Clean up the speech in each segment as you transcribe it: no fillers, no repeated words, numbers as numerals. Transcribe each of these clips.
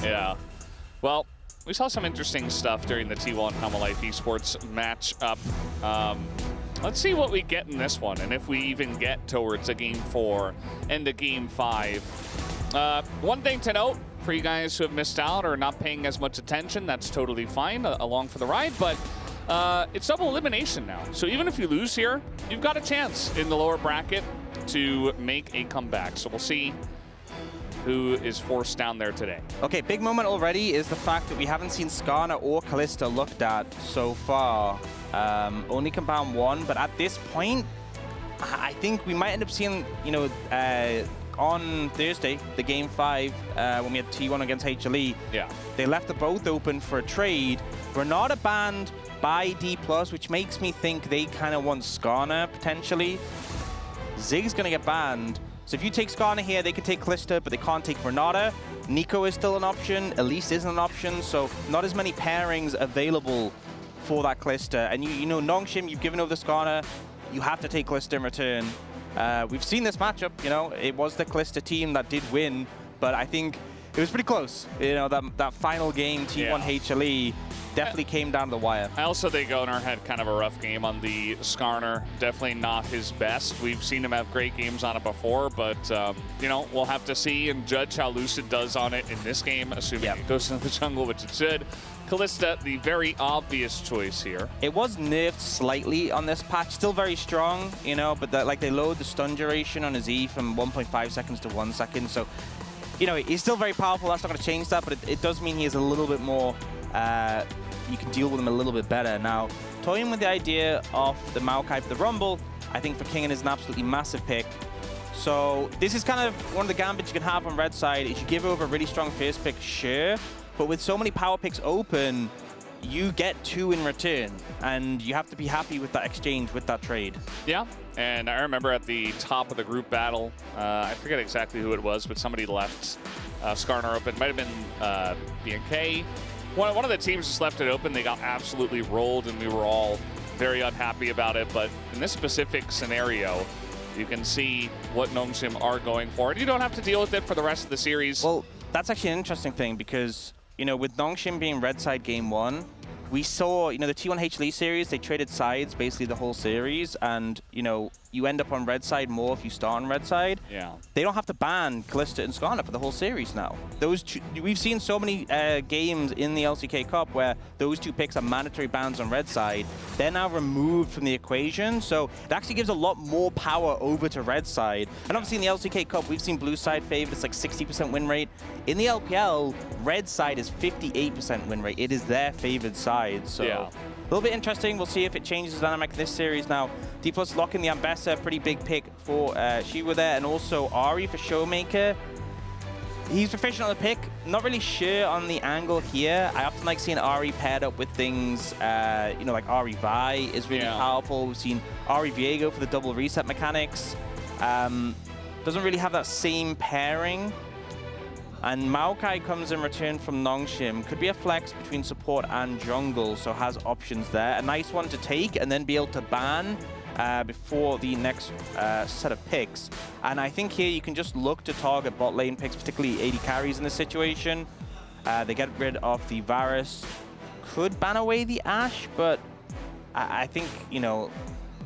Yeah. Well, we saw some interesting stuff during the T1 Life Esports matchup. Let's see what we get in this one, and if we even get towards a Game 4 and a Game 5. One thing to note for you guys who have missed out or not paying as much attention, that's totally fine, along for the ride, but it's double elimination now. So even if you lose here, you've got a chance in the lower bracket to make a comeback. So we'll see who is forced down there today. Okay, big moment already is the fact that we haven't seen Skarner or Kalista looked at so far. Only compound one, but at this point, I think we might end up seeing, you know, on Thursday, the Game 5, when we had T1 against HLE, yeah, they left the both open for a trade. Renata banned by D+, which makes me think they kind of want Skarner, potentially. Zig's going to get banned. So if you take Skarner here, they can take Kalista, but they can't take Renata. Nico is still an option. Elise isn't an option, so not as many pairings available for that Kalista. And you know, Nongshim, you've given over the Skarner. You have to take Kalista in return. We've seen this matchup, you know, it was the Kalista team that did win, but I think it was pretty close. You know, that final game, T1 HLE, definitely came down to the wire. I also think Owner had kind of a rough game on the Skarner. Definitely not his best. We've seen him have great games on it before, but, you know, we'll have to see and judge how Lucid does on it in this game, assuming it goes into the jungle, which it should. Kalista, the very obvious choice here. It was nerfed slightly on this patch, still very strong, you know, but like they lowered the stun duration on his E from 1.5 seconds to 1 second. So, you know, he's still very powerful. That's not going to change that, but it does mean he is a little bit more, you can deal with him a little bit better. Now, toying with the idea of the Maokai for the Rumble, I think for Kingen is an absolutely massive pick. So this is kind of one of the gambits you can have on red side. Is you give over a really strong first pick, sure, but with so many power picks open, you get 2 in return, and you have to be happy with that exchange, with that trade. Yeah, and I remember at the top of the group battle, I forget exactly who it was, but somebody left Skarner open. It might have been BNK. One of the teams just left it open. They got absolutely rolled, and we were all very unhappy about it. But in this specific scenario, you can see what Nongshim are going for. And you don't have to deal with it for the rest of the series. Well, that's actually an interesting thing because, you know, with Nongshim being red side game 1, we saw, you know, the T1 HLE series, they traded sides basically the whole series, and, you know, you end up on red side more if you start on red side. Yeah. They don't have to ban Kalista and Skarner for the whole series now. Those two, we've seen so many games in the LCK Cup where those 2 picks are mandatory bans on red side. They're now removed from the equation, so it actually gives a lot more power over to red side. And obviously in the LCK Cup, we've seen blue side favored. It's like 60% win rate. In the LPL, red side is 58% win rate. It is their favored side, so yeah. A little bit interesting. We'll see if it changes the dynamic this series. Now, D+ locking the Ambessa, pretty big pick for Shiwa there, and also Ari for Showmaker. He's proficient on the pick. Not really sure on the angle here. I often like seeing Ari paired up with things, you know, like Ari Vi is really powerful. We've seen Ari Viego for the double reset mechanics. Doesn't really have that same pairing. And Maokai comes in return from Nongshim. Could be a flex between support and jungle, so has options there. A nice one to take and then be able to ban before the next set of picks. And I think here you can just look to target bot lane picks, particularly AD carries in this situation. They get rid of the Varus. Could ban away the Ashe, but I think, you know,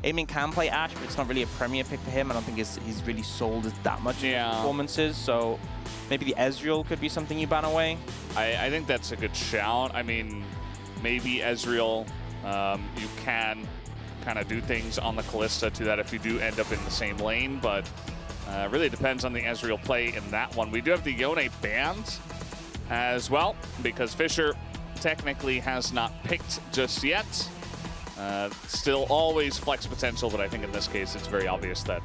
Eamon can play Ashe, but it's not really a premier pick for him. I don't think he's really sold as that much performances, so maybe the Ezreal could be something you ban away. I think that's a good shout. I mean, maybe Ezreal, you can kind of do things on the Kalista to that if you do end up in the same lane, but really depends on the Ezreal play in that one. We do have the Yone banned as well, because Fisher technically has not picked just yet. Still always flex potential, but I think in this case it's very obvious that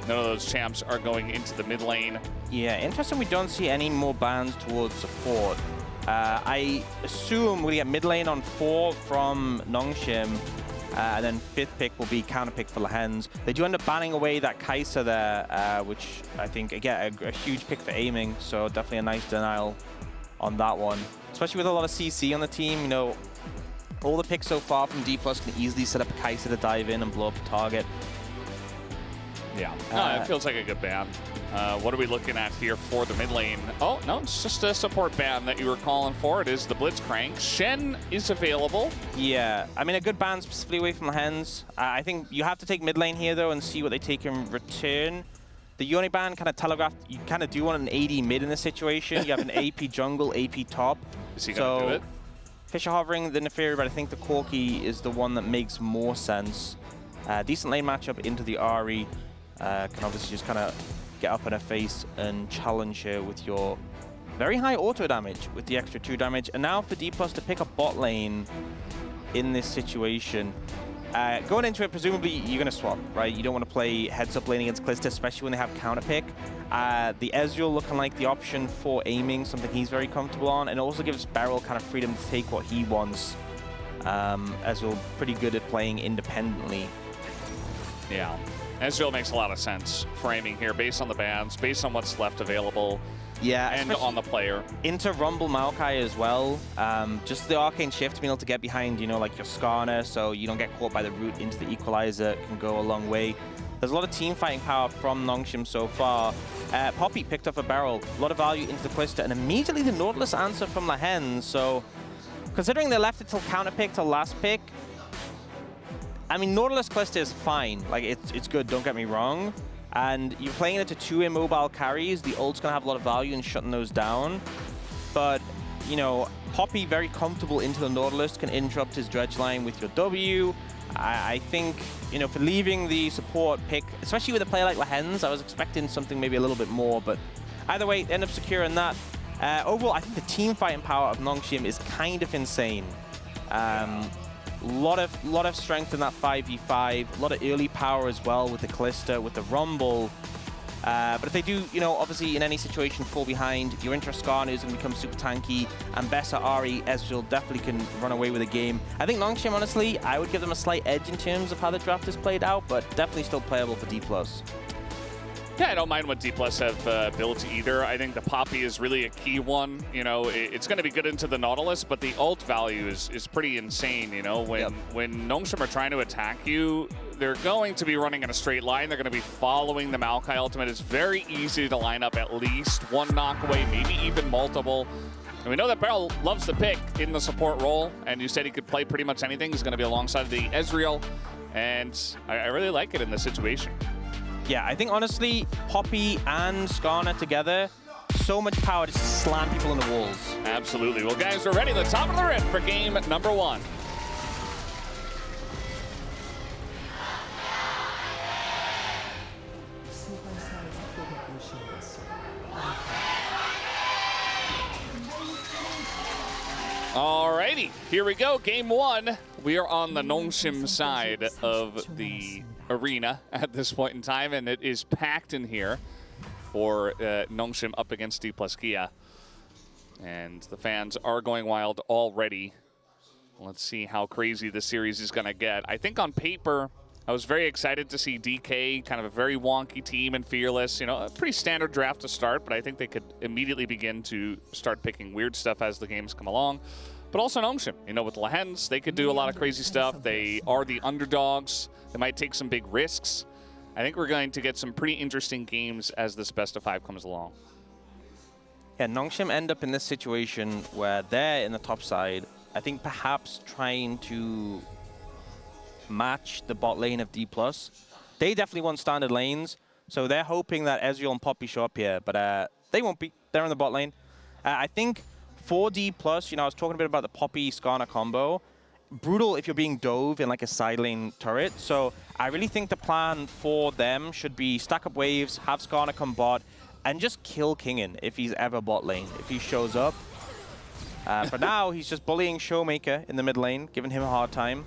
none of those champs are going into the mid lane. Yeah, interesting we don't see any more bans towards support. I assume we get mid lane on 4 from Nongshim, and then 5th pick will be counter pick for Lehens. They do end up banning away that Kai'Sa there, which I think, again, a huge pick for aiming, so definitely a nice denial on that one. Especially with a lot of CC on the team, you know, all the picks so far from D+ can easily set up Kai'Sa to dive in and blow up the target. Yeah, no, it feels like a good ban. What are we looking at here for the mid lane? Oh, no, it's just a support ban that you were calling for. It is the Blitzcrank. Shen is available. Yeah, I mean, a good ban specifically away from the hands. I think you have to take mid lane here, though, and see what they take in return. The Yone ban kind of telegraphed, you kind of do want an AD mid in this situation. You have an AP jungle, AP top. Is he going to do it? Fisher hovering the Neferi, but I think the Corki is the one that makes more sense. Decent lane matchup into the Ahri. Can obviously just kind of get up in her face and challenge her with your very high auto damage with the extra 2 damage. And now for D+ to pick a bot lane in this situation. Going into it, presumably you're going to swap, right? You don't want to play heads-up lane against Kalista, especially when they have counter pick. The Ezreal looking like the option for aiming, something he's very comfortable on, and it also gives Beryl kind of freedom to take what he wants. Ezreal pretty good at playing independently. Yeah. Ezreal makes a lot of sense for aiming here based on the bans, based on what's left available, and on the player. Into Rumble Maokai as well. Just the Arcane Shift, being able to get behind, you know, like your Skarner, so you don't get caught by the root into the Equalizer, can go a long way. There's a lot of team fighting power from Nongshim so far. Poppy picked up a barrel, a lot of value into the Kalista, and immediately the Nautilus answer from La Hen. So, considering they left it till counter pick, till last pick, I mean, Nautilus Kalista is fine. Like, it's good, don't get me wrong. And you're playing it to 2 immobile carries. The ult's going to have a lot of value in shutting those down. But, you know, Poppy very comfortable into the Nautilus, can interrupt his dredge line with your W. I think, you know, for leaving the support pick, especially with a player like La Hen's, I was expecting something maybe a little bit more. But either way, end up securing that. Overall, I think the team fighting power of Nongshim is kind of insane. Lot of strength in that 5v5, a lot of early power as well with the Kalista, with the Rumble. But if they do, you know, obviously in any situation fall behind, your Intra Skarner is going to become super tanky, and Bessa, Ahri, Ezreal definitely can run away with the game. I think Nongshim, honestly, I would give them a slight edge in terms of how the draft is played out, but definitely still playable for D+. Yeah, I don't mind what D+ have built either. I think the Poppy is really a key one. You know, it's going to be good into the Nautilus, but the ult value is pretty insane. You know, when Nongshim are trying to attack you, they're going to be running in a straight line. They're going to be following the Maokai ultimate. It's very easy to line up at least one knock away, maybe even multiple. And we know that Beryl loves the pick in the support role, and you said he could play pretty much anything. He's going to be alongside the Ezreal, and I really like it in this situation. Yeah, I think honestly, Poppy and Skarner together, so much power to slam people in the walls. Absolutely. Well, guys, we're ready. The top of the rim for game number 1. Alrighty, here we go. Game 1. We are on the Nongshim side of the arena at this point in time, and it is packed in here for Nongshim up against D+ Kia. And the fans are going wild already. Let's see how crazy this series is going to get. I think on paper, I was very excited to see DK, kind of a very wonky team, and Fearless. You know, a pretty standard draft to start, but I think they could immediately begin to start picking weird stuff as the games come along. But also Nongshim, you know, with La Hen's, they could do a lot of crazy stuff. They are the underdogs. They might take some big risks. I think we're going to get some pretty interesting games as this best of 5 comes along. Yeah, Nongshim end up in this situation where they're in the top side. I think perhaps trying to match the bot lane of D+. They definitely want standard lanes, so they're hoping that Ezreal and Poppy show up here, but they won't be. They're in the bot lane. I think for D+, you know, I was talking a bit about the Poppy-Skarner combo. Brutal if you're being dove in like a side lane turret, so I really think the plan for them should be stack up waves, have Skarner come bot, and just kill Kingen if he's ever bot lane, if he shows up. For now, he's just bullying Showmaker in the mid lane, giving him a hard time.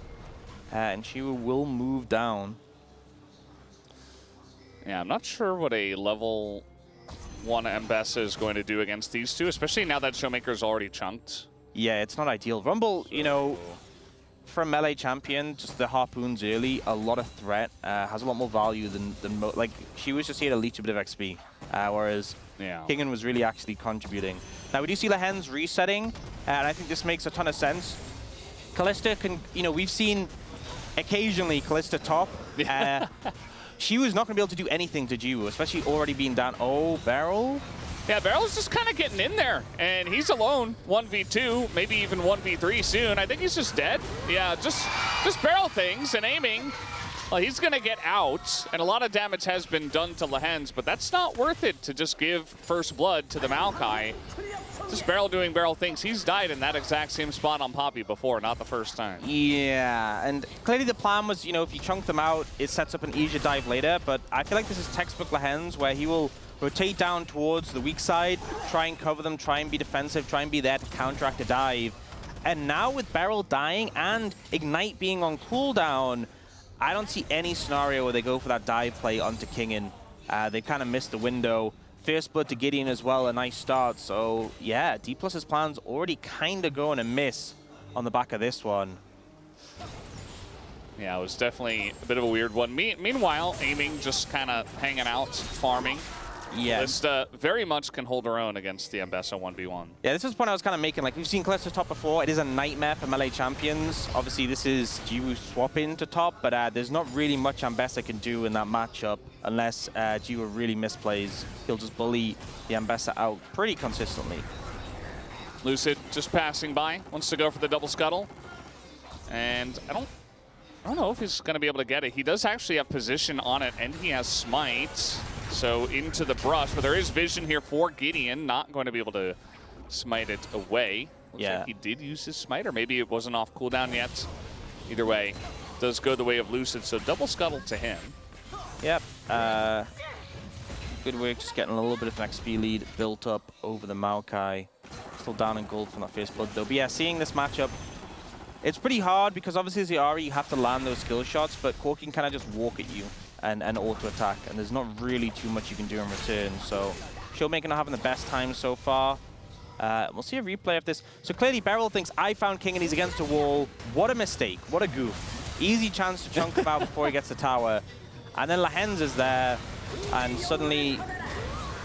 And she will move down. Yeah, I'm not sure what a level 1 Mbessa is going to do against these two, especially now that Showmaker's already chunked. Yeah, it's not ideal. Rumble, you know, for a melee champion, just the harpoons early, a lot of threat, has a lot more value than like, she was just here to leech a bit of XP, whereas Kingen was really actually contributing. Now, we do see La Hen's resetting, and I think this makes a ton of sense. Kalista can, you know, we've seen occasionally Kalista top. she was not going to be able to do anything to Jiwoo, especially already being down. Oh, Beryl? Yeah, Beryl's just kind of getting in there, and he's alone. 1v2, maybe even 1v3 soon. I think he's just dead. Yeah, just Beryl things and aiming. Well, he's going to get out, and a lot of damage has been done to Lehens, but that's not worth it to just give first blood to the Maokai. Just Beryl doing Beryl things. He's died in that exact same spot on Poppy before, not the first time. Yeah, and clearly the plan was, you know, if you chunk them out, it sets up an easier dive later, but I feel like this is textbook Lehens, where he will rotate down towards the weak side, try and cover them, try and be defensive, try and be there to counteract a dive. And now with Beryl dying and Ignite being on cooldown, I don't see any scenario where they go for that dive play onto Kingen. They kind of missed the window. First blood to Gideon as well, a nice start. So yeah, D+'s plan's already kind of going to miss on the back of this one. Yeah, it was definitely a bit of a weird one. Meanwhile, aiming, just kind of hanging out, farming. Yeah. Lista very much can hold her own against the Ambessa 1v1. Yeah, this is the point I was kind of making. Like, we've seen Callisto top before. It is a nightmare for melee champions. Obviously, this is Jiwoo swapping to top, but there's not really much Ambessa can do in that matchup unless Jiwoo really misplays. He'll just bully the Ambessa out pretty consistently. Lucid just passing by, wants to go for the double scuttle. And I don't know if he's going to be able to get it. He does actually have position on it, and he has smite. So into the brush, but there is vision here for Gideon, not going to be able to smite it away. Looks like he did use his smite, or maybe it wasn't off cooldown yet. Either way, does go the way of Lucid, so double scuttle to him. Yep. Good work, just getting a little bit of an XP lead built up over the Maokai. Still down in gold from that first blood though. But yeah, seeing this matchup, it's pretty hard because obviously as the Ahri, you have to land those skill shots, but Corki can kind of just walk at you and auto-attack, and there's not really too much you can do in return. So Showmaker not having the best time so far. We'll see a replay of this. So clearly Beryl thinks, I found King and he's against a wall. What a mistake, what a goof. Easy chance to chunk him out before he gets the tower. And then Lehens is there, and suddenly,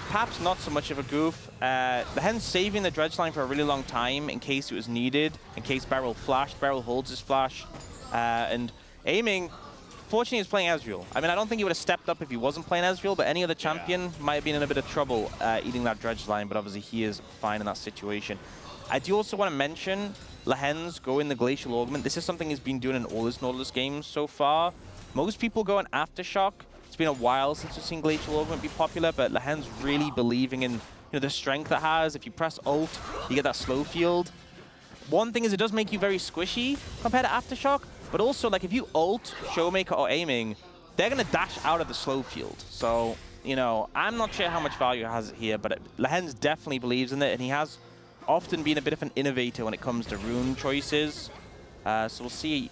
perhaps not so much of a goof. Lehens saving the dredge line for a really long time in case it was needed, in case Beryl flashed. Beryl holds his flash, and aiming. Fortunately, he's playing Ezreal. I mean, I don't think he would have stepped up if he wasn't playing Ezreal, but any other champion might have been in a bit of trouble eating that dredge line, but obviously he is fine in that situation. I do also want to mention Lehens going the Glacial Augment. This is something he's been doing in all his Nautilus games so far. Most people go on Aftershock. It's been a while since we've seen Glacial Augment be popular, but Lehens really believing in the strength it has. If you press ult, you get that slow field. One thing is it does make you very squishy compared to Aftershock, but also, like, if you ult Showmaker or aiming, they're going to dash out of the slow field. So, you know, I'm not sure how much value it has here, but Lehens definitely believes in it, and he has often been a bit of an innovator when it comes to rune choices. So we'll see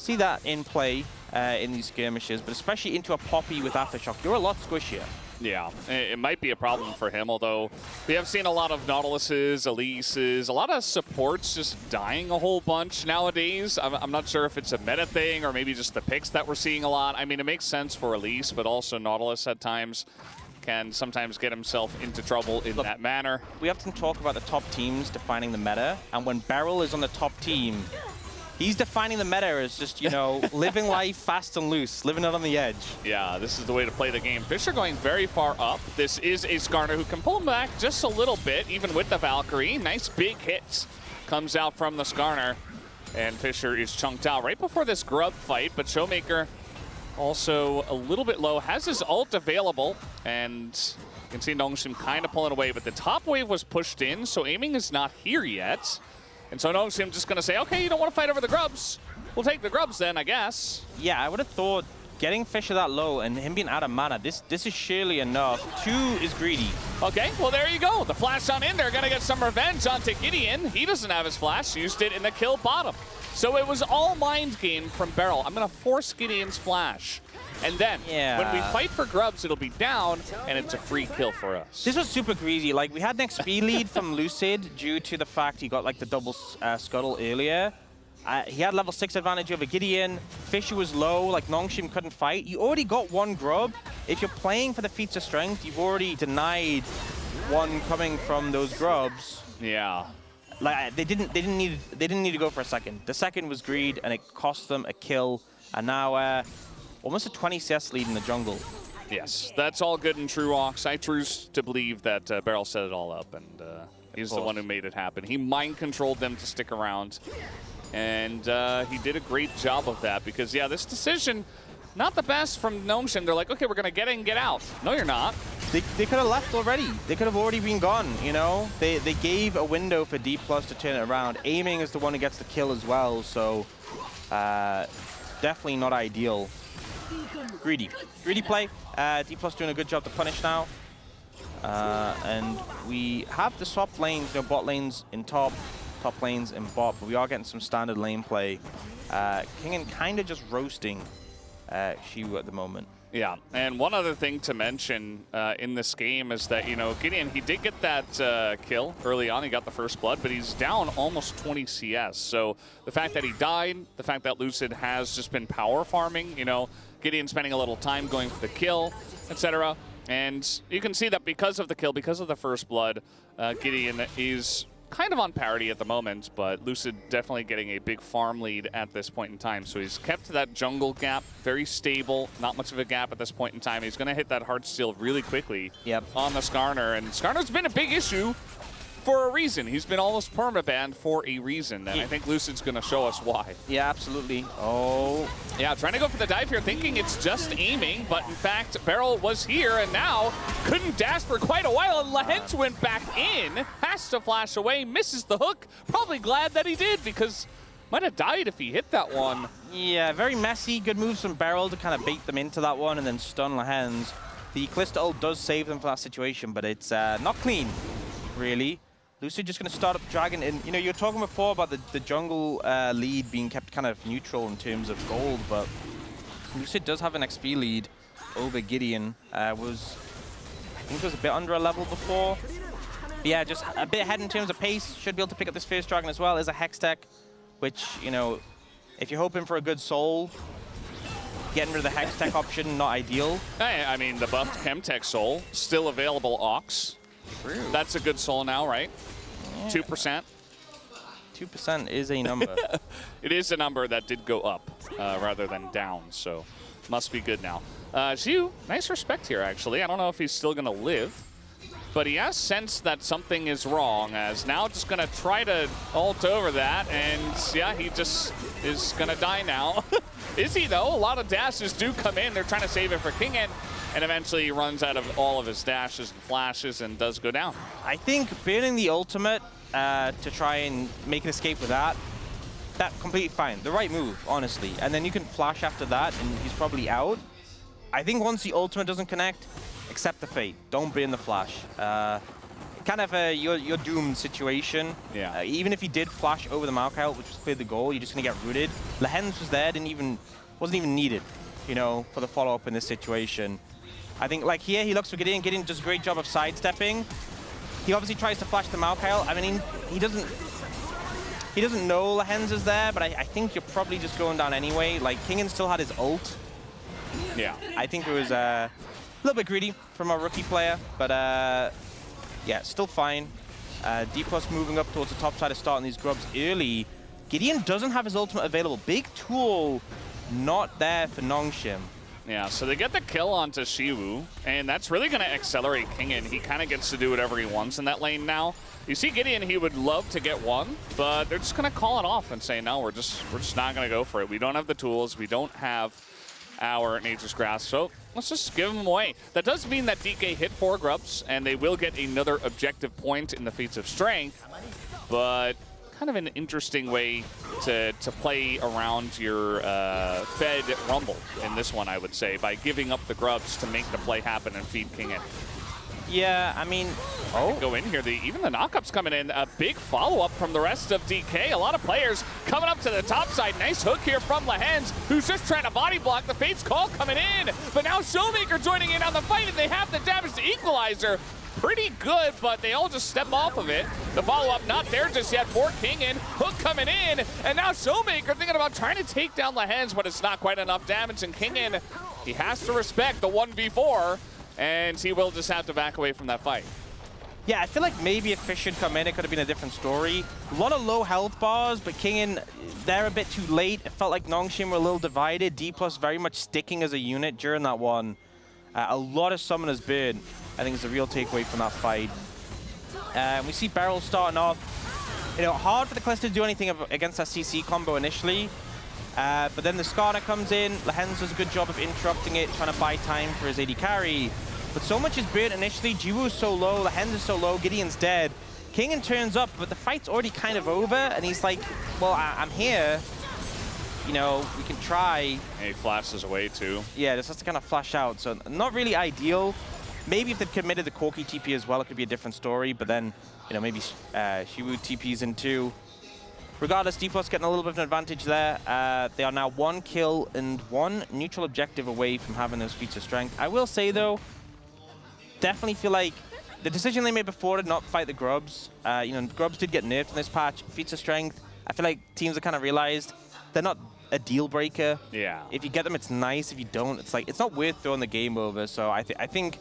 that in play in these skirmishes, but especially into a Poppy with Aftershock. You're a lot squishier. Yeah, it might be a problem for him, although we have seen a lot of Nautiluses, Elises, a lot of supports just dying a whole bunch nowadays. I'm not sure if it's a meta thing or maybe just the picks that we're seeing a lot. I mean, it makes sense for Elise, but also Nautilus at times can sometimes get himself into trouble in that manner. We often talk about the top teams defining the meta, and when Beryl is on the top team, he's defining the meta as just, you know, living life fast and loose, living it on the edge. Yeah, this is the way to play the game. Fisher going very far up. This is a Skarner who can pull him back just a little bit, even with the Valkyrie. Nice big hits comes out from the Skarner. And Fisher is chunked out right before this grub fight, but Showmaker also a little bit low, has his ult available, and you can see Nongshim kind of pulling away, but the top wave was pushed in, so aiming is not here yet. And so Nongshim just going to say, okay, you don't want to fight over the grubs. We'll take the grubs then, I guess. Yeah, I would have thought getting Fisher that low and him being out of mana, this is surely enough. 2 is greedy. Okay, well, there you go. The flash on in there, going to get some revenge onto Gideon. He doesn't have his flash, used it in the kill bottom. So it was all mind game from Beryl. I'm going to force Gideon's flash. And then, when we fight for grubs, it'll be down, and it's a free kill for us. This was super greasy. Like, we had an XP lead from Lucid due to the fact he got, like, the double scuttle earlier. He had level 6 advantage over Gideon. Fisher was low, like, Nongshim couldn't fight. You already got 1 grub. If you're playing for the feats of strength, you've already denied 1 coming from those grubs. Yeah. Like, they didn't need to go for a second. The second was greed, and it cost them a kill. And now almost a 20 CS lead in the jungle. Yes, that's all good and true, Ox. I choose to believe that Beryl set it all up, and he's the one who made it happen. He mind-controlled them to stick around, and he did a great job of that because, yeah, this decision, not the best from Nongshin. They're like, okay, we're going to get in, get out. No, you're not. They could have left already. They could have already been gone, you know? They gave a window for D+ to turn it around. Aiming is the one who gets the kill as well, so definitely not ideal. Greedy play. D+ doing a good job to punish now. And we have the swap lanes, you know, bot lanes in top lanes in bot, but we are getting some standard lane play. Kingen kind of just roasting Xiwu at the moment. Yeah, and one other thing to mention in this game is that, you know, Gideon, he did get that kill early on. He got the first blood, but he's down almost 20 CS. So the fact that he died, the fact that Lucid has just been power farming, you know, Gideon spending a little time going for the kill, etc. And you can see that because of the kill, because of the first blood, Gideon is kind of on parity at the moment, but Lucid definitely getting a big farm lead at this point in time. So he's kept that jungle gap very stable, not much of a gap at this point in time. He's going to hit that hard steal really quickly on the Skarner, and Skarner's been a big issue for a reason. He's been almost permabanned for a reason, and I think Lucid's going to show us why. Yeah, absolutely. Oh. Yeah, trying to go for the dive here, thinking it's just aiming, but in fact, Beryl was here, and now couldn't dash for quite a while, and Lahens went back in, has to flash away, misses the hook. Probably glad that he did, because might have died if he hit that one. Yeah, very messy. Good moves from Beryl to kind of bait them into that one and then stun Lahens. The Callisto ult does save them from that situation, but it's not clean, really. Lucid just going to start up Dragon, and you know, you were talking before about the jungle lead being kept kind of neutral in terms of gold, but Lucid does have an XP lead over Gideon. I think it was a bit under a level before. But yeah, just a bit ahead in terms of pace. Should be able to pick up this first Dragon as well. Is a Hex Tech, which, you know, if you're hoping for a good soul, getting rid of the Hex Tech option, not ideal. Hey, I mean, the buffed Chemtech soul, still available, Ox. True. That's a good soul now, right? Yeah. 2%. 2% is a number. It is a number that did go up rather than down, so must be good now. Xiu, nice respect here, actually. I don't know if he's still going to live, but he has sensed that something is wrong, as now just going to try to ult over that, and yeah, he just is going to die now. Is he, though? A lot of dashes do come in. They're trying to save it for Kingen, and eventually he runs out of all of his dashes and flashes and does go down. I think burning the ultimate to try and make an escape with that completely fine. The right move, honestly. And then you can flash after that, and he's probably out. I think once the ultimate doesn't connect, accept the fate. Don't burn the flash. Kind of a you're doomed situation. Yeah. Even if he did flash over the Maokai, which was clear the goal, you're just gonna get rooted. Lahens was there, wasn't even needed, you know, for the follow-up in this situation. I think, like here, he looks for Gideon. Gideon does a great job of sidestepping. He obviously tries to flash the Maokai. I mean, he doesn't know Lahens is there, but I think you're probably just going down anyway. Like, Kingen still had his ult. Yeah. I think it was a little bit greedy from our rookie player, but yeah, still fine. D+ moving up towards the top side of starting these grubs early. Gideon doesn't have his ultimate available. Big tool not there for Nongshin. Yeah, so they get the kill onto Xiwu, and that's really going to accelerate Kingen. He kind of gets to do whatever he wants in that lane now. You see Gideon, he would love to get one, but they're just going to call it off and say, no, we're just not going to go for it. We don't have the tools. We don't have our Nature's Grasp, so let's just give them away. That does mean that DK hit 4 grubs, and they will get another objective point in the Feats of Strength, but kind of an interesting way to play around your fed Rumble in this one, I would say, by giving up the grubs to make the play happen and feed Kingen. Yeah, I mean, Go in here. Even the knockup's coming in. A big follow-up from the rest of DK. A lot of players coming up to the top side. Nice hook here from Lahens, who's just trying to body block. The Fate's Call coming in. But now Showmaker joining in on the fight, and they have the damage to Equalizer. Pretty good, but they all just step off of it. The follow-up not there just yet for Kingen. Hook coming in, and now Showmaker thinking about trying to take down Lahens, but it's not quite enough damage, and Kingen, he has to respect the 1v4, and he will just have to back away from that fight. Yeah, I feel like maybe if Fish had come in, it could have been a different story. A lot of low health bars, but Kingen, they're a bit too late. It felt like Nongshim were a little divided. D+ very much sticking as a unit during that one. A lot of Summoner's Burn, I think, is the real takeaway from that fight. We see Beryl starting off. You know, hard for the Kalista to do anything against that CC combo initially. But then the Skarner comes in. Lehens does a good job of interrupting it, trying to buy time for his AD carry. But so much is burnt initially. Jiwoo's so low, Lehens is so low, Gideon's dead. Kingen turns up, but the fight's already kind of over, and he's like, well, I'm here. You know, we can try. And he flashes away too. Yeah, just has to kind of flash out. So not really ideal. Maybe if they'd committed the Corki TP as well, it could be a different story. But then, you know, maybe Jiwoo TPs in too. Regardless, D+ getting a little bit of an advantage there. They are now 1 kill and 1 neutral objective away from having those feats of strength. I will say though, definitely feel like the decision they made before to not fight the Grubs, you know, Grubs did get nerfed in this patch. Feats of strength, I feel like teams have kind of realized they're not a deal breaker. Yeah. If you get them, it's nice. If you don't, it's like, it's not worth throwing the game over. So I think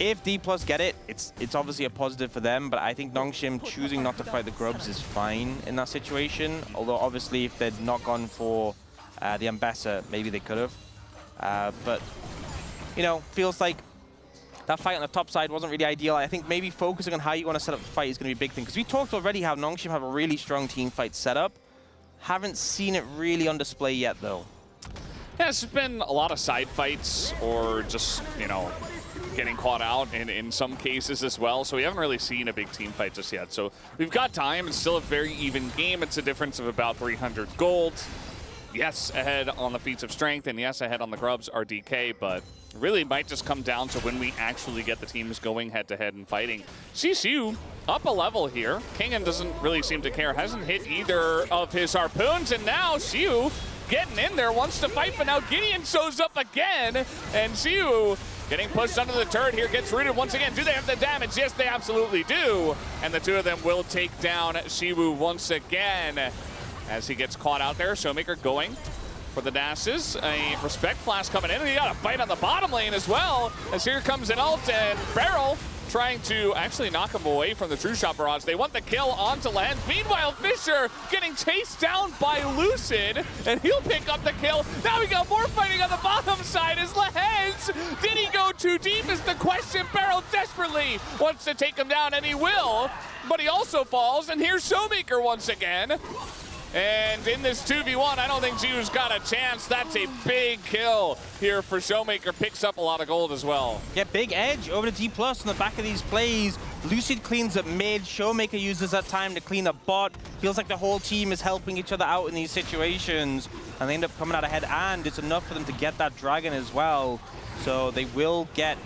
if D+ get it, it's obviously a positive for them, but I think Nongshim choosing not to fight the Grubs is fine in that situation. Although obviously if they'd not gone for the Ambassador, maybe they could have. But, you know, feels like that fight on the top side wasn't really ideal. I think maybe focusing on how you want to set up the fight is going to be a big thing. Because we talked already how Nongshim have a really strong team fight setup. Haven't seen it really on display yet, though. Yeah, it's been a lot of side fights or just, you know, getting caught out in some cases as well. So we haven't really seen a big team fight just yet. So we've got time. It's still a very even game. It's a difference of about 300 gold. Yes, ahead on the feats of strength, and yes, ahead on the Grubs are DK, but really might just come down to when we actually get the teams going head-to-head and fighting. Xiu up a level here. Kingen doesn't really seem to care. Hasn't hit either of his harpoons, and now Xiu getting in there, wants to fight, but now Gideon shows up again, and Xiu getting pushed under the turret here, gets rooted once again. Do they have the damage? Yes, they absolutely do. And the two of them will take down Xiu once again as he gets caught out there. Showmaker going for the dashes. A respect flash coming in, and he got a fight on the bottom lane as well, as here comes an ult, and Beryl trying to actually knock him away from the True Shot barrage. They want the kill onto Lehens. Meanwhile, Fisher getting chased down by Lucid, and he'll pick up the kill. Now we got more fighting on the bottom side as Lehens. Did he go too deep is the question. Beryl desperately wants to take him down, and he will, but he also falls, and here's Showmaker once again. And in this 2v1, I don't think Jiwoo's got a chance. That's a big kill here for Showmaker. Picks up a lot of gold as well. Yeah, big edge over to D+ on the back of these plays. Lucid cleans up mid. Showmaker uses that time to clean up bot. Feels like the whole team is helping each other out in these situations. And they end up coming out ahead, and it's enough for them to get that dragon as well. So they will get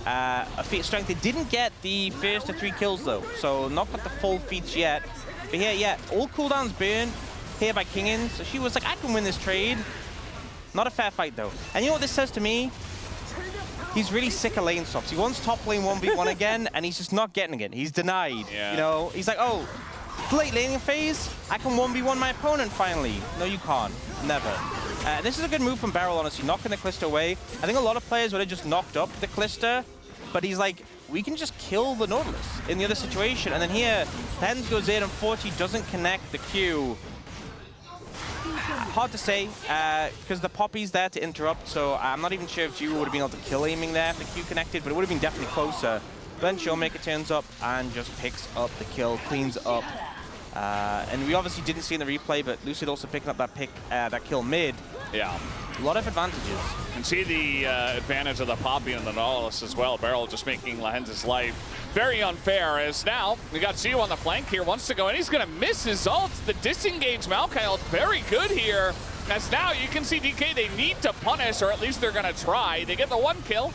a feat of strength. They didn't get the first of 3 kills though. So not got the full feats yet. But here, yeah, all cooldowns burn here by Kingen, so she was like, I can win this trade. Not a fair fight though. And you know what this says to me? He's really sick of lane swaps. He wants top lane 1v1 again, and he's just not getting it. He's denied. Yeah. You know, he's like, oh, late laning phase, I can 1v1 my opponent finally. No, you can't. Never. This is a good move from Beryl, honestly, knocking the Kalista away. I think a lot of players would have just knocked up the Kalista, but he's like, we can just kill the Nautilus in the other situation. And then here, Lehens goes in, and 40 doesn't connect the Q. Hard to say, because the Poppy's there to interrupt, so I'm not even sure if Jiwoo would have been able to kill aiming there if the Q connected, but it would have been definitely closer. Then Showmaker turns up and just picks up the kill, cleans up. And we obviously didn't see in the replay, but Lucid also picking up that kill mid. Yeah. A lot of advantages. You can see the advantage of the Poppy and the Nautilus as well. Beryl just making Lehens' life very unfair, as now we got Xiu on the flank here, wants to go, and he's going to miss his ult. The disengage Maokai ult, very good here. As now you can see DK, they need to punish, or at least they're going to try. They get the 1 kill.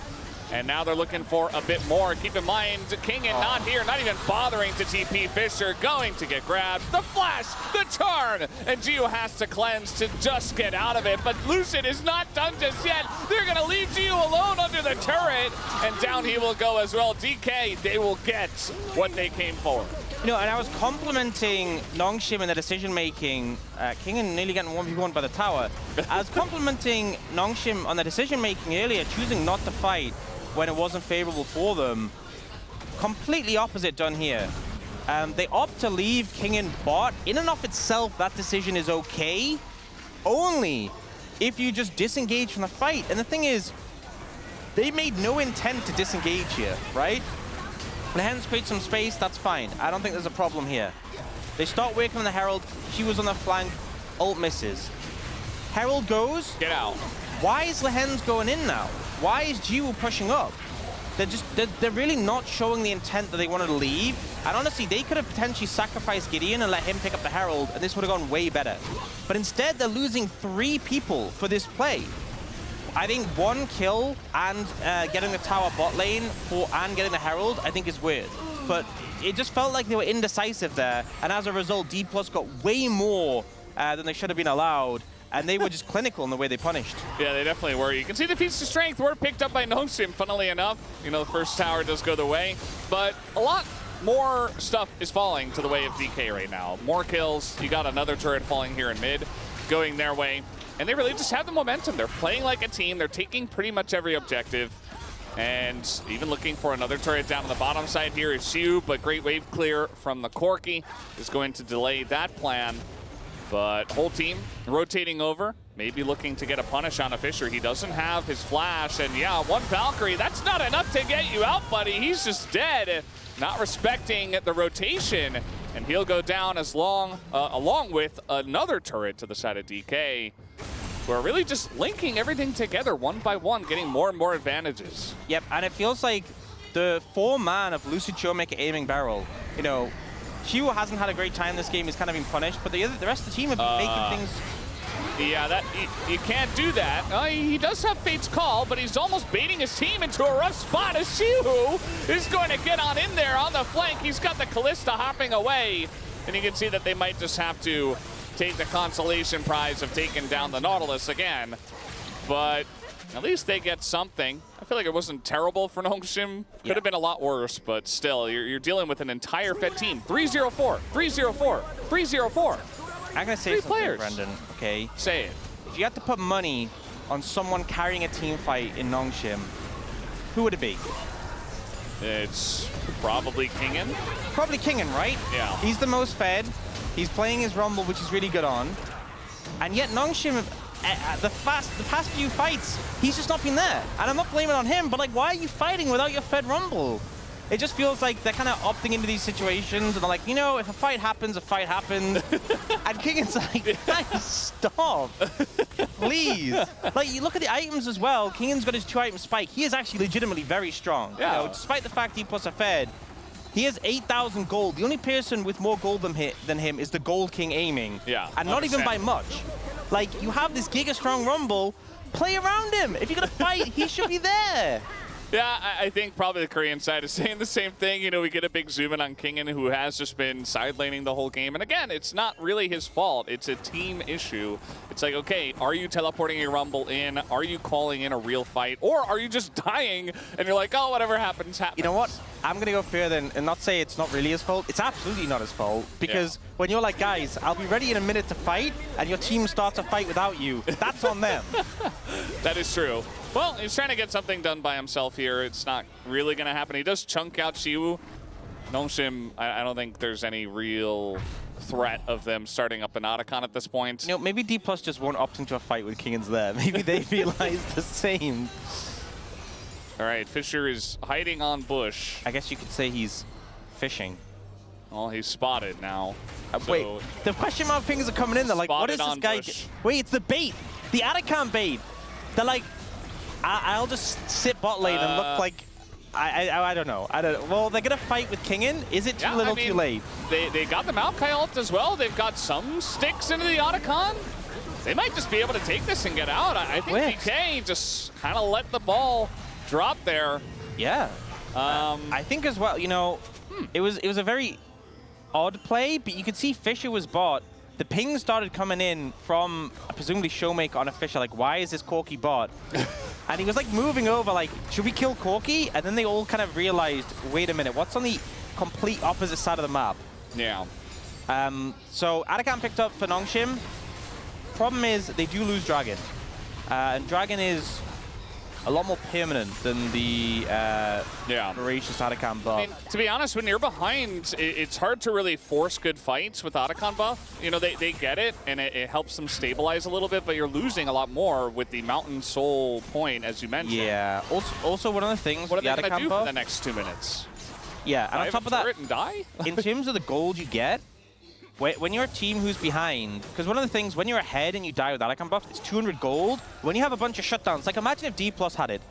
And now they're looking for a bit more. Keep in mind, Kingen not here, not even bothering to TP. Fisher going to get grabbed. The flash, the turn, and Jiwoo has to cleanse to just get out of it. But Lucid is not done just yet. They're gonna leave Jiwoo alone under the turret, and down he will go as well. DK, they will get what they came for. You know, and I was complimenting Nongshim in the decision-making. Kingen nearly getting 1v1 by the tower. I was complimenting Nongshim on the decision-making earlier, choosing not to fight when it wasn't favorable for them. completely opposite done here. They opt to leave King in bot. In and of itself, that decision is okay, only if you just disengage from the fight. And the thing is, they made no intent to disengage here, right? Lehens create some space, that's fine. I don't think there's a problem here. They start working on the Herald. She was on the flank, ult misses. Herald goes. Get out. Why is Lehens going in now? Why is Jiwoo pushing up? They're really not showing the intent that they wanted to leave. And honestly, they could have potentially sacrificed Gideon and let him pick up the Herald, and this would have gone way better. But instead, they're losing 3 people for this play. I think 1 kill and getting the tower bot lane and getting the Herald, I think is weird. But it just felt like they were indecisive there, and as a result, D+ got way more than they should have been allowed. And they were just clinical in the way they punished. Yeah, they definitely were. You can see the feats of strength were picked up by Nongsim, funnily enough. You know, the first tower does go the way, but a lot more stuff is falling to the way of DK right now. More kills. You got another turret falling here in mid, going their way. And they really just have the momentum. They're playing like a team. They're taking pretty much every objective. And even looking for another turret down on the bottom side here is Xiu, but great wave clear from the Corki is going to delay that plan. But whole team rotating over, maybe looking to get a punish on a Fisher. He doesn't have his flash, and yeah, 1 Valkyrie, that's not enough to get you out, buddy. He's just dead, not respecting the rotation, and he'll go down along with another turret to the side of DK. We're really just linking everything together one by one, getting more and more advantages. Yep, and it feels like the 4-man of Lucid Showmaker aiming barrel, you know, Xiu hasn't had a great time this game. He's kind of been punished, but the rest of the team have been making things. Yeah, that you can't do that. He does have Fate's Call, but he's almost baiting his team into a rough spot as Xiu is going to get on in there on the flank. He's got the Callista hopping away, and you can see that they might just have to take the consolation prize of taking down the Nautilus again. But at least they get something. I feel like it wasn't terrible for Nongsim. Could have been a lot worse, but still, you're dealing with an entire Fed team. 3-0-4, 3-0-4, 3-0-4. I'm going to say something, Brendan, okay? Say it. If you had to put money on someone carrying a team fight in Nongsim, who would it be? It's probably Kingen. Probably Kingen, right? Yeah. He's the most fed. He's playing his Rumble, which is really good on. And yet Nongsim, the past few fights, he's just not been there. And I'm not blaming it on him, but like, why are you fighting without your fed Rumble? It just feels like they're kind of opting into these situations, and they're like, you know, if a fight happens, a fight happens. And Kingen's like, guys, stop. Please. Like, you look at the items as well. Kingen's got his 2-item spike. He is actually legitimately very strong. Yeah. You know, despite the fact he plus a fed, he has 8,000 gold. The only person with more gold than him is the Gold King aiming. Yeah. And not even by much. Like, you have this giga strong Rumble, play around him. If you're gonna fight, he should be there. Yeah, I think probably the Korean side is saying the same thing. You know, we get a big zoom in on Kingen, who has just been side laning the whole game. And again, it's not really his fault. It's a team issue. It's like, okay, are you teleporting your Rumble in? Are you calling in a real fight? Or are you just dying and you're like, oh, whatever happens, happens. You know what? I'm going to go further and not say it's not really his fault. It's absolutely not his fault. Because when you're like, guys, I'll be ready in a minute to fight, and your team starts a fight without you, that's on them. That is true. Well, he's trying to get something done by himself here. It's not really going to happen. He does chunk out Xiu. Nongsim, I don't think there's any real threat of them starting up an Otacon at this point. You know, maybe D+ just won't opt into a fight when Kingen's there. Maybe they realize the same. All right, Fisher is hiding on bush. I guess you could say he's fishing. Well, he's spotted now. So wait, the question mark pings are coming in. They're like, what is this guy? Wait, it's the bait. The Atacam bait. They're like, I'll just sit bot lane and look like, I don't know. Well, they're going to fight with Kingen. Is it too little, too late? They got the Maokai ult as well. They've got some sticks into the Otacon. They might just be able to take this and get out. I think DK just kind of let the ball drop there. Yeah. I think as well, you know, it was a very odd play, but you could see Fisher was bot. The ping started coming in from presumably Showmaker on a Fisher, like, why is this Corki bot? And he was like moving over, like, should we kill Corki? And then they all kind of realized, wait a minute, what's on the complete opposite side of the map? Yeah. So Atacam picked up for Nongsim. Problem is, they do lose Dragon. And Dragon is a lot more permanent than the voracious Otacon buff. I mean, to be honest, when you're behind, it's hard to really force good fights with Otacon buff. You know, they get it, and it helps them stabilize a little bit, but you're losing a lot more with the Mountain Soul point, as you mentioned. Yeah. Also one of the things what are with they the going to do buff, for the next 2 minutes? Yeah, and on top of that, and die? in terms of the gold you get, when you're a team who's behind, because one of the things, when you're ahead and you die with Otacon buff, it's 200 gold. When you have a bunch of shutdowns, like imagine if D+ had it.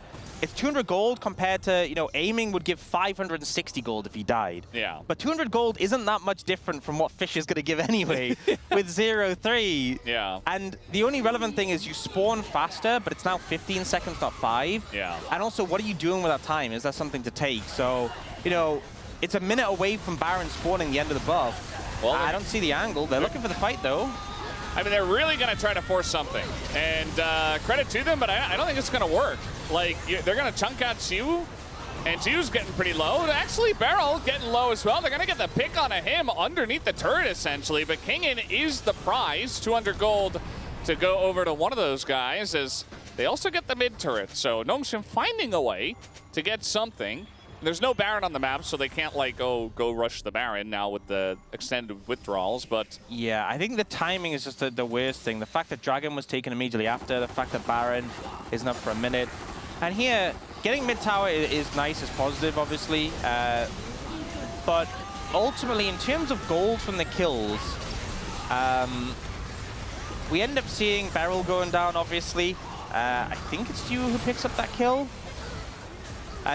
It's 200 gold compared to, you know, aiming would give 560 gold if he died. Yeah. But 200 gold isn't that much different from what Fish is going to give anyway with 0-3. Yeah. And the only relevant thing is you spawn faster, but it's now 15 seconds, not 5. Yeah. And also, what are you doing with that time? Is that something to take? So, you know, it's a minute away from Baron spawning the end of the buff. Well, I don't see the angle. They're looking for the fight, though. I mean, they're really going to try to force something. And credit to them, but I don't think it's going to work. Like, they're going to chunk out Xiu, and Xiu's getting pretty low. Actually, Beryl getting low as well. They're going to get the pick on him underneath the turret, essentially. But Kingen is the prize. 200 gold to go over to one of those guys, as they also get the mid turret. So Nongshim finding a way to get something. There's no Baron on the map, so they can't, like, go rush the Baron now with the extended withdrawals, but... Yeah, I think the timing is just the worst thing. The fact that Dragon was taken immediately after, the fact that Baron isn't up for a minute. And here, getting mid-tower is nice, is positive, obviously. But ultimately, in terms of gold from the kills, we end up seeing Beryl going down, obviously. I think it's you who picks up that kill.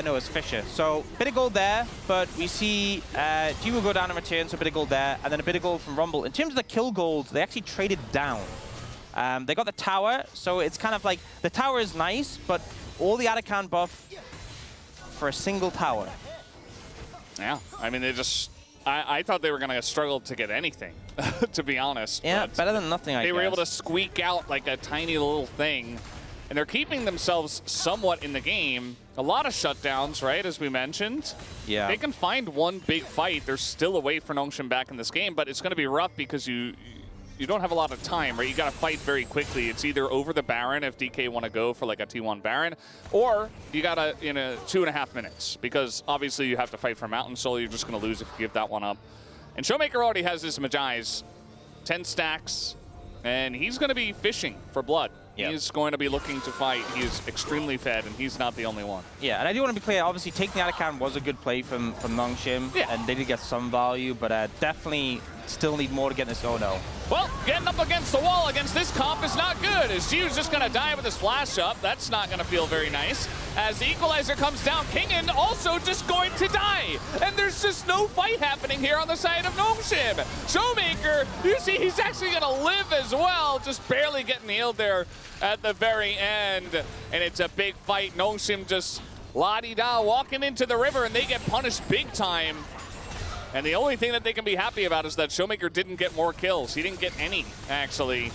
No, it's Fisher. So, bit of gold there, but we see G will go down in return, so a bit of gold there, and then a bit of gold from Rumble. In terms of the kill gold, they actually traded down. They got the tower, so it's kind of like, the tower is nice, but all the Otacon buff for a single tower. Yeah, I mean, they just... I thought they were going to struggle to get anything, to be honest. Yeah, better than nothing, I guess. They were able to squeak out like a tiny little thing. And they're keeping themselves somewhat in the game. A lot of shutdowns, right, as we mentioned. Yeah. They can find one big fight. There's still a way for Nongshim back in this game, but it's going to be rough because you don't have a lot of time, right? You got to fight very quickly. It's either over the Baron if DK want to go for like a T1 Baron, or you got to in 2.5 minutes, because obviously you have to fight for Mountain Soul. You're just going to lose if you give that one up. And Showmaker already has his Magi's 10 stacks, and he's going to be fishing for blood. Yep. He's going to be looking to fight. He is extremely fed, and he's not the only one. Yeah, and I do want to be clear, obviously taking the Otacon was a good play from Nongshim, and they did get some value, but definitely still need more to get this. Oh no. Well, getting up against the wall against this comp is not good, as Xiu's just going to die with his flash up. That's not going to feel very nice. As the equalizer comes down, Kingen also just going to die. And there's just no fight happening here on the side of Nongshim. Showmaker, you see, he's actually going to live as well, just barely getting healed there at the very end. And it's a big fight. Nongshim just la-di-da walking into the river, and they get punished big time. And the only thing that they can be happy about is that Showmaker didn't get more kills. He didn't get any, actually,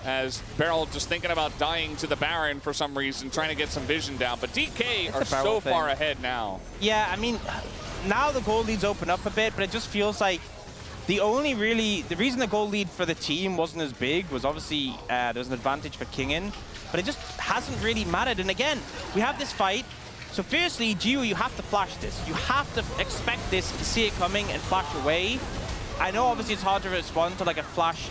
as Beryl just thinking about dying to the Baron for some reason, trying to get some vision down. But DK are so far ahead now. Yeah, I mean, now the gold leads open up a bit, but it just feels like the reason the gold lead for the team wasn't as big was obviously there was an advantage for Kingen, but it just hasn't really mattered. And again, we have this fight. So firstly, Gio, you have to flash this. You have to expect this, see it coming, and flash away. I know obviously it's hard to respond to like a flash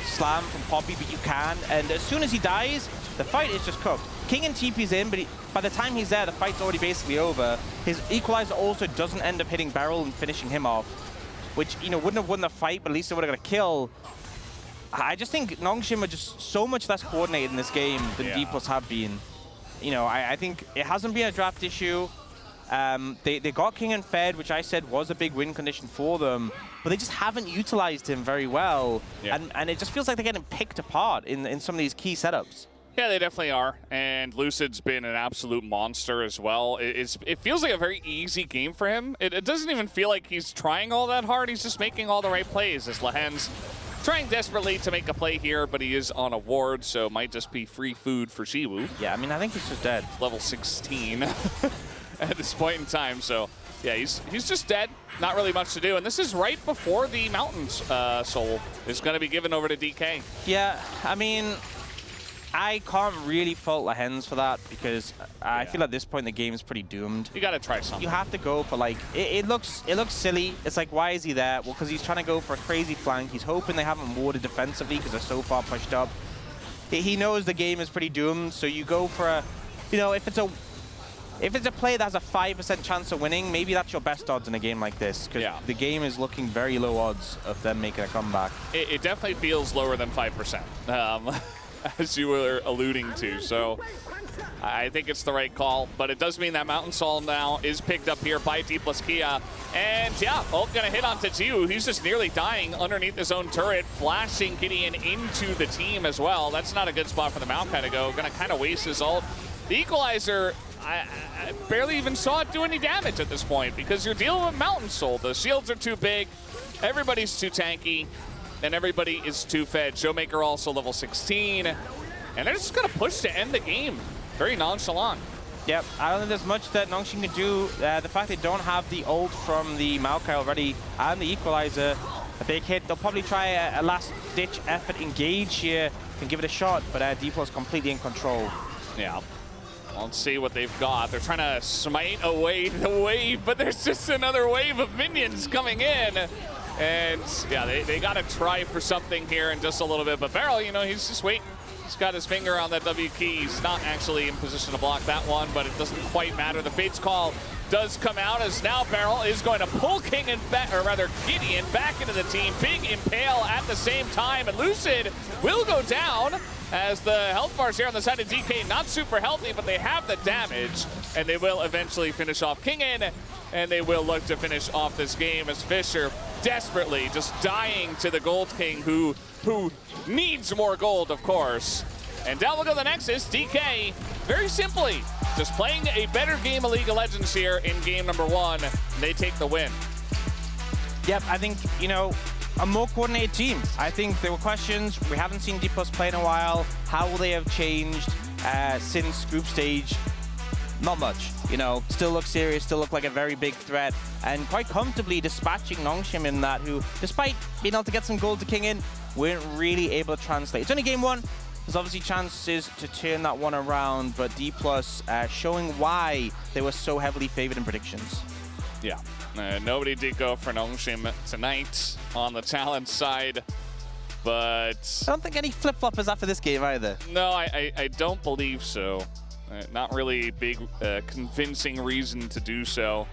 slam from Poppy, but you can. And as soon as he dies, the fight is just cooked. Kingen TP's in, but by the time he's there, the fight's already basically over. His equalizer also doesn't end up hitting Beryl and finishing him off, which, you know, wouldn't have won the fight, but at least they would have got a kill. I just think Nongshim are just so much less coordinated in this game than D+ have been. You know, I think it hasn't been a draft issue. They got Kingen fed, which I said was a big win condition for them, but they just haven't utilized him very well. Yeah. And it just feels like they're getting picked apart in some of these key setups. Yeah, they definitely are. And Lucid's been an absolute monster as well. It feels like a very easy game for him. It doesn't even feel like he's trying all that hard. He's just making all the right plays, as Lahen's trying desperately to make a play here, but he is on a ward, so it might just be free food for Xiwu. Yeah, I mean, I think he's just dead. Level 16 at this point in time, so yeah, he's just dead. Not really much to do, and this is right before the Mountain Soul is going to be given over to DK. Yeah, I mean, I can't really fault the Hens for that because I feel at this point the game is pretty doomed. You got to try something. You have to go for like it looks silly. It's like, why is he there? Well, because he's trying to go for a crazy flank. He's hoping they haven't warded defensively because they're so far pushed up. He knows the game is pretty doomed, so you go for a, you know, if it's a play that has a 5% chance of winning, maybe that's your best odds in a game like this, because the game is looking very low odds of them making a comeback. It definitely feels lower than 5%, as you were alluding to. So I think it's the right call, but it does mean that Mountain Soul now is picked up here by D plus Kia. And yeah, Ult gonna hit onto Jiu. He's just nearly dying underneath his own turret, flashing Gideon into the team as well. That's not a good spot for the Mount to go. Gonna kind of waste his ult. The Equalizer, I barely even saw it do any damage at this point because you're dealing with Mountain Soul. The shields are too big, everybody's too tanky, and everybody is too fed. Showmaker also level 16, and they're just gonna push to end the game. Very nonchalant. Yep, I don't think there's much that Nongshim can do. The fact they don't have the ult from the Maokai already and the Equalizer, a big hit. They'll probably try a last-ditch effort engage here and give it a shot, but Diplo's completely in control. Yeah. Let's see what they've got. They're trying to smite away the wave, but there's just another wave of minions coming in. And yeah, they got to try for something here in just a little bit. But Barrel, you know, he's just waiting. He's got his finger on that W key. He's not actually in position to block that one, but it doesn't quite matter. The Fate's Call does come out as now Barrel is going to pull King and or rather Gideon back into the team. Big Impale at the same time, and Lucid will go down as the health bars here on the side of DK not super healthy, but they have the damage, and they will eventually finish off King in, and they will look to finish off this game as Fisher desperately just dying to the Gold King, who needs more gold, of course. And down will go the Nexus. DK, very simply, just playing a better game of League of Legends here in game number 1. They take the win. Yep, I think, you know, a more coordinated team. I think there were questions. We haven't seen D+ play in a while. How will they have changed since group stage? Not much. You know, still look serious, still look like a very big threat, and quite comfortably dispatching Nongshim in that, who, despite being able to get some gold to King in, weren't really able to translate. It's only game 1. There's obviously chances to turn that one around, but D+ showing why they were so heavily favored in predictions. Yeah, nobody did go for Nongshim tonight on the talent side, but I don't think any flip-floppers after this game either. No, I don't believe so. Not really a big convincing reason to do so.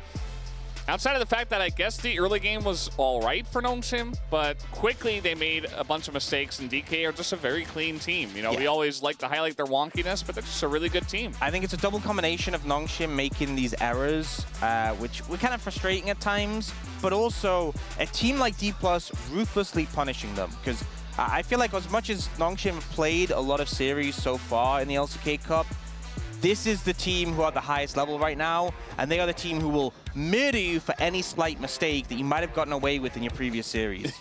Outside of the fact that I guess the early game was all right for Nongshim, but quickly they made a bunch of mistakes, and DK are just a very clean team. You know, we always like to highlight their wonkiness, but they're just a really good team. I think it's a double combination of Nongshim making these errors, which were kind of frustrating at times, but also a team like D+ ruthlessly punishing them. Because I feel like as much as Nongshim have played a lot of series so far in the LCK Cup, this is the team who are at the highest level right now, and they are the team who will murder you for any slight mistake that you might have gotten away with in your previous series.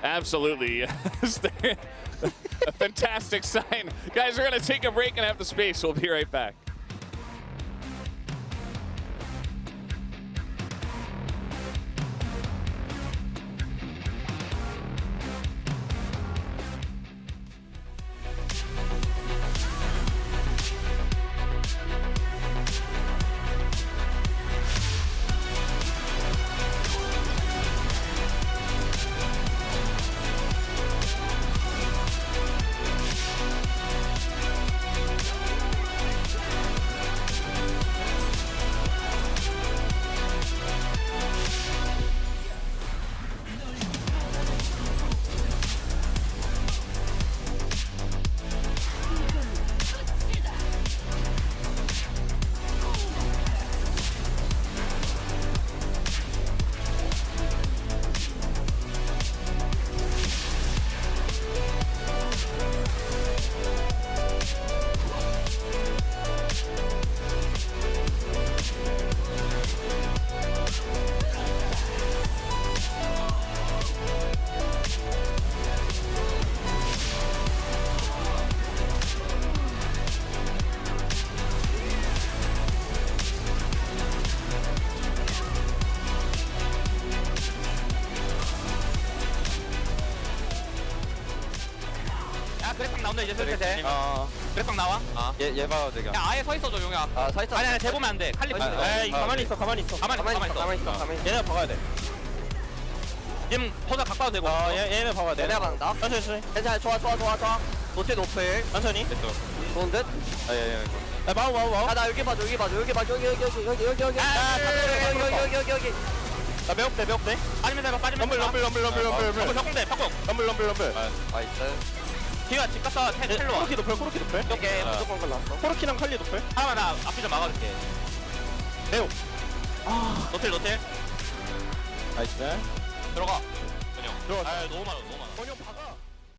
Absolutely. A fantastic sign. Guys, we're going to take a break and have the space. We'll be right back. 그래빵 나온다 이제 슬슬 돼. 어. 그래빵 나와. 얘 봐도 되게. 야 아예 서 있어줘 용야. 서 있어. 아니 대보면 안 돼. 칼리. 에이 가만히 있어 가만히 있어. 가만히 있어. 얘네 박아야 돼. 지금 포자 갖고 와도 되고. 얘네 박아야 돼. 얘네가 박는다. 천천히 괜찮아, 좋아. 노트 노플. 천천히. 좋은 듯? 야 마우. 나 여기 봐줘, 여기. 여기. 여기. 나 매혹돼. 빠지면 돼. 빠지면 돼. 럼블. 적공돼. 적공. 럼블. 나이스. 기가 집 갔다 텔로 와. 코르키 높여. 이게 무조건 걸렸어. 코르키랑 칼리 높여. 하나만 나 앞뒤 좀 막아줄게. 매혹. 노텔. 나이스. 들어가. 들어가. 아 너무 많아. 건영 박아.